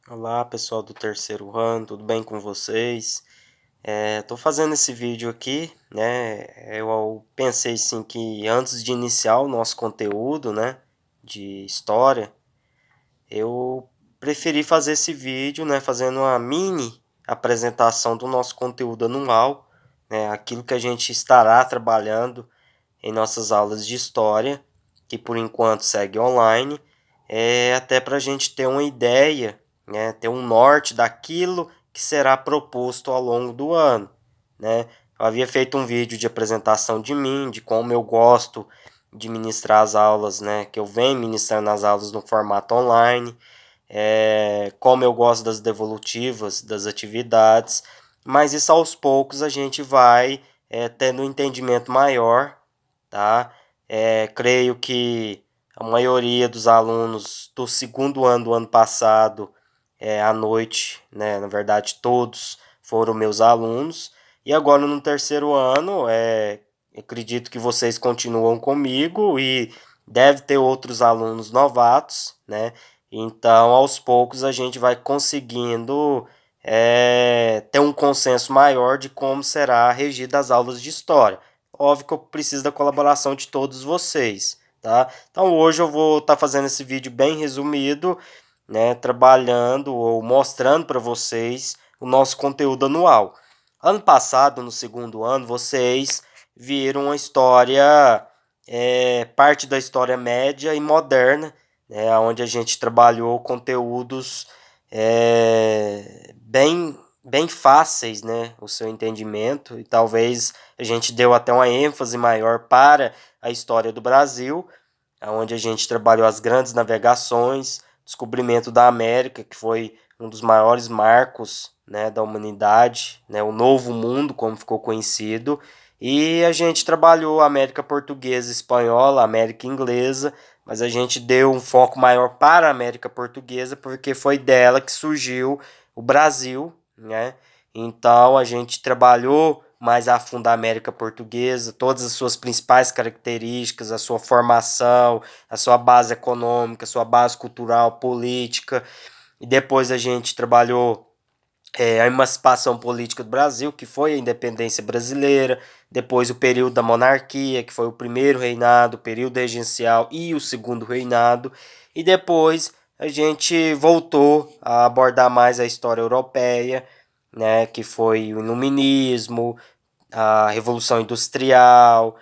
Olá, pessoal do terceiro ano, tudo bem com vocês? Tô fazendo esse vídeo aqui, né? Eu pensei sim que antes de iniciar o nosso conteúdo, né, de história, eu preferi fazer esse vídeo, né, fazendo uma mini apresentação do nosso conteúdo anual, né, aquilo que a gente estará trabalhando em nossas aulas de história, que por enquanto segue online, até para a gente ter uma ideia, né, ter um norte daquilo que será proposto ao longo do ano, né? Eu havia feito um vídeo de apresentação de mim, de como eu gosto de ministrar as aulas, né, que eu venho ministrando as aulas no formato online, como eu gosto das devolutivas, das atividades, mas isso aos poucos a gente vai tendo um entendimento maior, tá? Creio que a maioria dos alunos do segundo ano do ano passado, à noite, né? Na verdade, todos foram meus alunos. E agora no terceiro ano, acredito que vocês continuam comigo e deve ter outros alunos novatos, né? Então, aos poucos, a gente vai conseguindo ter um consenso maior de como será regida as aulas de história. Óbvio que eu preciso da colaboração de todos vocês, tá? Então hoje eu vou estar fazendo esse vídeo bem resumido, né, trabalhando ou mostrando para vocês o nosso conteúdo anual. Ano passado, no segundo ano, vocês viram a história, parte da história média e moderna, né, onde a gente trabalhou conteúdos bem fáceis, né, o seu entendimento, e talvez a gente deu até uma ênfase maior para a história do Brasil, onde a gente trabalhou as grandes navegações, descobrimento da América, que foi um dos maiores marcos, né, da humanidade, né, o Novo Mundo, como ficou conhecido, e a gente trabalhou a América Portuguesa e Espanhola, a América Inglesa, mas a gente deu um foco maior para a América Portuguesa, porque foi dela que surgiu o Brasil, né? Então a gente trabalhou mais a fundo a América Portuguesa, todas as suas principais características, a sua formação, a sua base econômica, a sua base cultural, política. E depois a gente trabalhou a emancipação política do Brasil, que foi a independência brasileira, depois o período da monarquia, que foi o primeiro reinado, o período regencial e o segundo reinado, e depois a gente voltou a abordar mais a história europeia, né, que foi o iluminismo, a Revolução Industrial,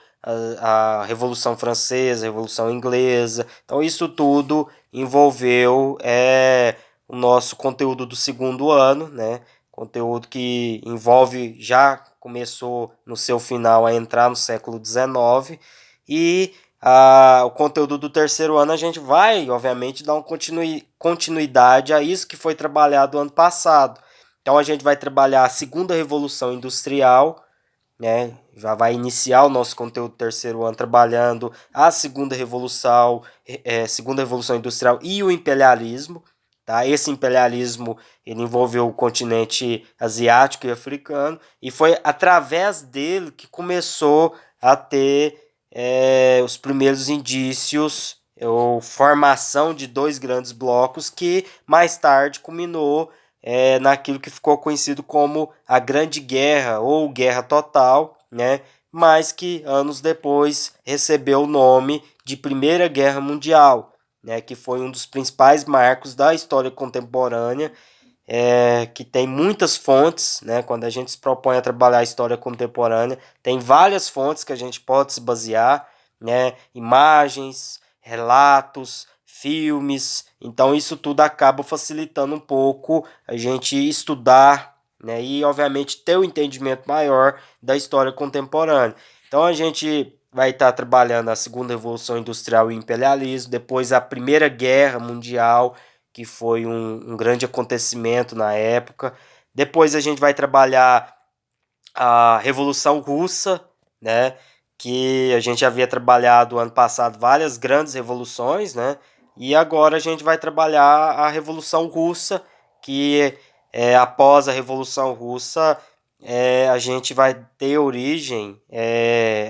a Revolução Francesa, a Revolução Inglesa. Então, isso tudo envolveu o nosso conteúdo do segundo ano, né? Conteúdo que envolve, já começou no seu final a entrar no século XIX, e o conteúdo do terceiro ano a gente vai, obviamente, dar uma continuidade a isso que foi trabalhado ano passado. Então a gente vai trabalhar a segunda revolução industrial, né? Já vai iniciar o nosso conteúdo do terceiro ano trabalhando a segunda revolução industrial e o imperialismo, tá? Esse imperialismo ele envolveu o continente asiático e africano, e foi através dele que começou a ter os primeiros indícios ou formação de dois grandes blocos que mais tarde culminou naquilo que ficou conhecido como a Grande Guerra ou Guerra Total, né? Mas que anos depois recebeu o nome de Primeira Guerra Mundial, né? Que foi um dos principais marcos da história contemporânea, que tem muitas fontes, né? Quando a gente se propõe a trabalhar a história contemporânea, tem várias fontes que a gente pode se basear, né? Imagens, relatos, filmes. Então isso tudo acaba facilitando um pouco a gente estudar, né? E obviamente ter um entendimento maior da história contemporânea. Então a gente vai estar trabalhando a Segunda Revolução Industrial e o Imperialismo, depois a Primeira Guerra Mundial, que foi um grande acontecimento na época. Depois a gente vai trabalhar a Revolução Russa, né? Que a gente havia trabalhado ano passado várias grandes revoluções, né? E agora a gente vai trabalhar a Revolução Russa, que após a Revolução Russa a gente vai ter origem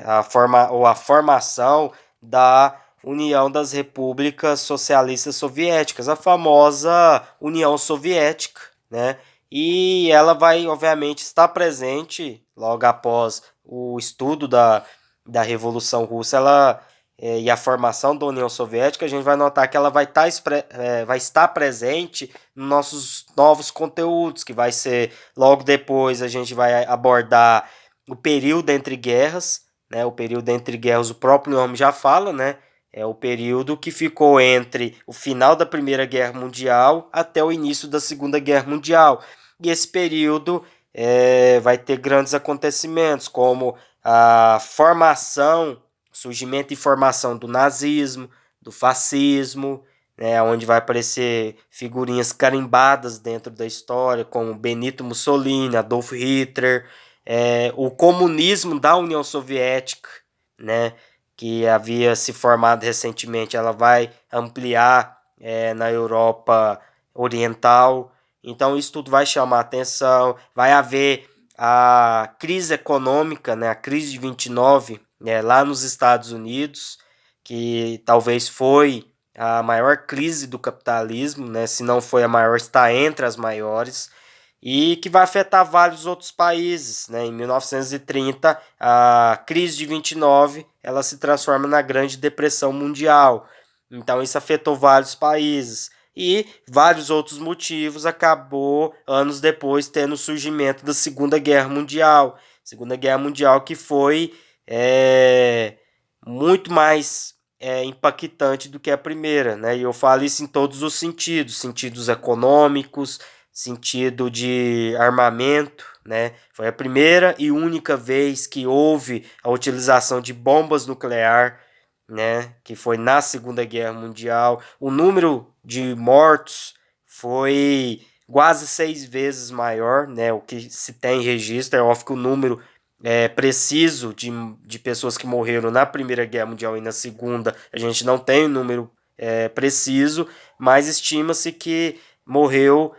a formação da União das Repúblicas Socialistas Soviéticas, a famosa União Soviética, né? E ela vai, obviamente, estar presente logo após o estudo da Revolução Russa, e a formação da União Soviética. A gente vai notar que ela vai estar presente nos nossos novos conteúdos, que vai ser logo depois a gente vai abordar o período entre guerras, né? O período entre guerras, o próprio nome já fala, né? É o período que ficou entre o final da Primeira Guerra Mundial até o início da Segunda Guerra Mundial. E esse período vai ter grandes acontecimentos, como a formação, surgimento e formação do nazismo, do fascismo, né, onde vai aparecer figurinhas carimbadas dentro da história, como Benito Mussolini, Adolf Hitler, o comunismo da União Soviética, né, que havia se formado recentemente, ela vai ampliar na Europa Oriental. Então isso tudo vai chamar atenção. Vai haver a crise econômica, né, a crise de 29, né, lá nos Estados Unidos, que talvez foi a maior crise do capitalismo, né, se não foi a maior, está entre as maiores, e que vai afetar vários outros países, né? Em 1930, a crise de 29, ela se transforma na Grande Depressão Mundial. Então isso afetou vários países. E vários outros motivos acabou anos depois tendo o surgimento da Segunda Guerra Mundial. Segunda Guerra Mundial que foi muito mais impactante do que a primeira, né? E eu falo isso em todos os sentidos, sentidos econômicos, sentido de armamento, né? Foi a primeira e única vez que houve a utilização de bombas nucleares, né? Que foi na Segunda Guerra Mundial. O número de mortos foi quase 6 vezes maior, né? O que se tem registro. É óbvio que o número preciso de pessoas que morreram na Primeira Guerra Mundial e na Segunda, a gente não tem o número preciso, mas estima-se que morreu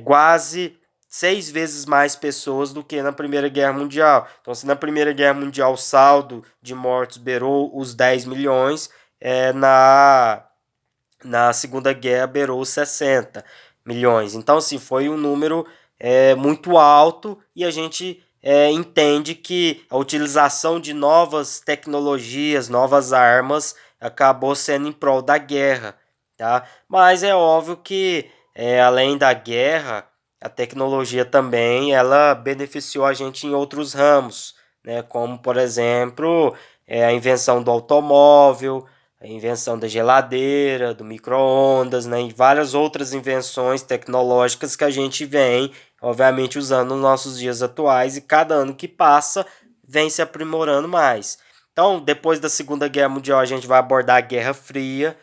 quase 6 vezes mais pessoas do que na Primeira Guerra Mundial. Então, se na Primeira Guerra Mundial o saldo de mortos beirou os 10 milhões, na Segunda Guerra beirou os 60 milhões. Então, assim, foi um número muito alto e a gente entende que a utilização de novas tecnologias, novas armas, acabou sendo em prol da guerra, tá? Mas é óbvio que, além da guerra, a tecnologia também ela beneficiou a gente em outros ramos, né? Como, por exemplo, a invenção do automóvel, a invenção da geladeira, do micro-ondas, né, e várias outras invenções tecnológicas que a gente vem, obviamente, usando nos nossos dias atuais, e cada ano que passa vem se aprimorando mais. Então, depois da Segunda Guerra Mundial, a gente vai abordar a Guerra Fria,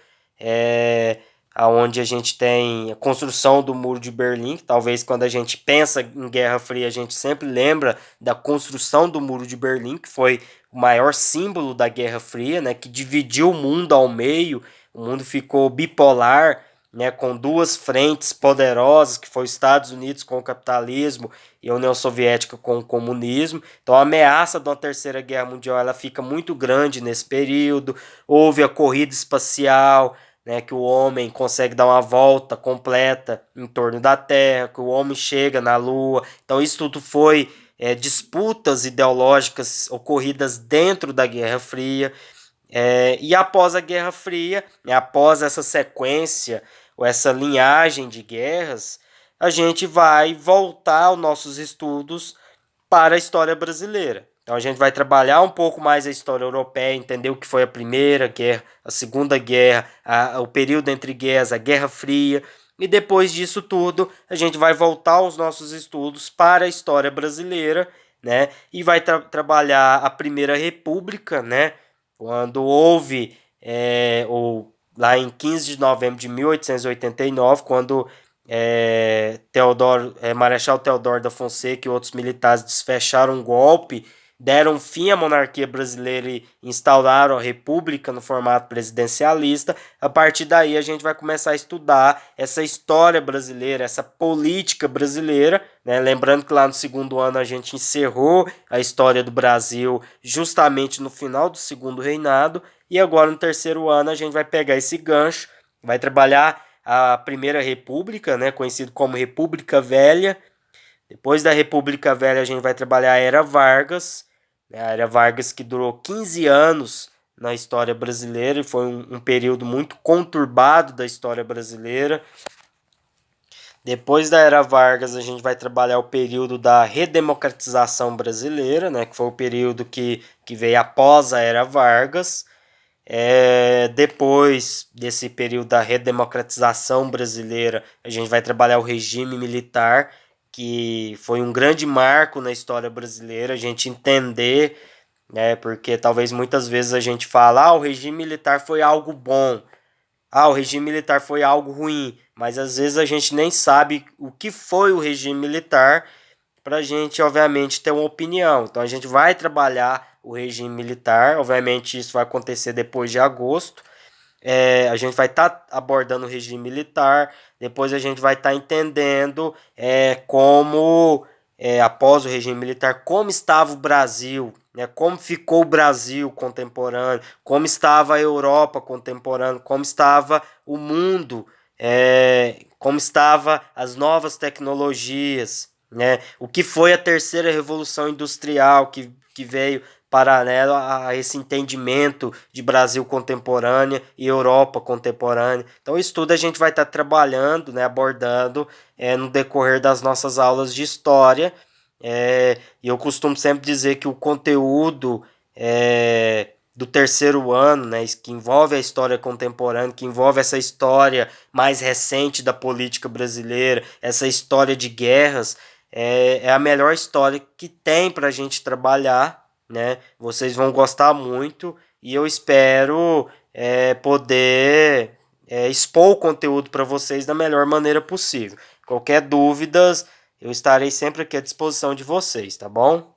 aonde a gente tem a construção do Muro de Berlim, que talvez quando a gente pensa em Guerra Fria, a gente sempre lembra da construção do Muro de Berlim, que foi o maior símbolo da Guerra Fria, né, que dividiu o mundo ao meio. O mundo ficou bipolar, né, com duas frentes poderosas, que foi os Estados Unidos com o capitalismo e a União Soviética com o comunismo. Então a ameaça de uma terceira guerra mundial ela fica muito grande nesse período. Houve a corrida espacial, né, que o homem consegue dar uma volta completa em torno da Terra, que o homem chega na Lua. Então isso tudo foi disputas ideológicas ocorridas dentro da Guerra Fria. E após a Guerra Fria, após essa sequência ou essa linhagem de guerras, a gente vai voltar aos nossos estudos para a história brasileira. Então a gente vai trabalhar um pouco mais a história europeia, entender o que foi a Primeira Guerra, a Segunda Guerra, o período entre guerras, a Guerra Fria, e depois disso tudo a gente vai voltar aos nossos estudos para a história brasileira, né? E vai trabalhar a Primeira República, né? Quando houve, lá em 15 de novembro de 1889, quando Marechal Deodoro da Fonseca e outros militares desfecharam um golpe deram fim à monarquia brasileira e instauraram a república no formato presidencialista. A partir daí a gente vai começar a estudar essa história brasileira, essa política brasileira, né? Lembrando que lá no segundo ano a gente encerrou a história do Brasil justamente no final do segundo reinado, e agora no terceiro ano a gente vai pegar esse gancho, vai trabalhar a Primeira República, né, conhecido como República Velha. Depois da República Velha, a gente vai trabalhar a Era Vargas, né? A Era Vargas que durou 15 anos na história brasileira e foi um período muito conturbado da história brasileira. Depois da Era Vargas, a gente vai trabalhar o período da redemocratização brasileira, né? Que foi o período que veio após a Era Vargas. Depois desse período da redemocratização brasileira, a gente vai trabalhar o regime militar, que foi um grande marco na história brasileira, a gente entender, né, porque talvez muitas vezes a gente fala, o regime militar foi algo bom, o regime militar foi algo ruim, mas às vezes a gente nem sabe o que foi o regime militar para a gente, obviamente, ter uma opinião. Então a gente vai trabalhar o regime militar, obviamente isso vai acontecer depois de agosto. A gente vai estar abordando o regime militar, depois a gente vai estar entendendo como, após o regime militar, como estava o Brasil, né, como ficou o Brasil contemporâneo, como estava a Europa contemporânea, como estava o mundo, como estavam as novas tecnologias, né, o que foi a terceira revolução industrial que veio paralelo a esse entendimento de Brasil contemporânea e Europa contemporânea. Então, isso tudo a gente vai estar trabalhando, né, abordando no decorrer das nossas aulas de história. E eu costumo sempre dizer que o conteúdo do terceiro ano, né, que envolve a história contemporânea, que envolve essa história mais recente da política brasileira, essa história de guerras, é a melhor história que tem para a gente trabalhar, né? Vocês vão gostar muito e eu espero poder expor o conteúdo para vocês da melhor maneira possível. Qualquer dúvidas, eu estarei sempre aqui à disposição de vocês, tá bom?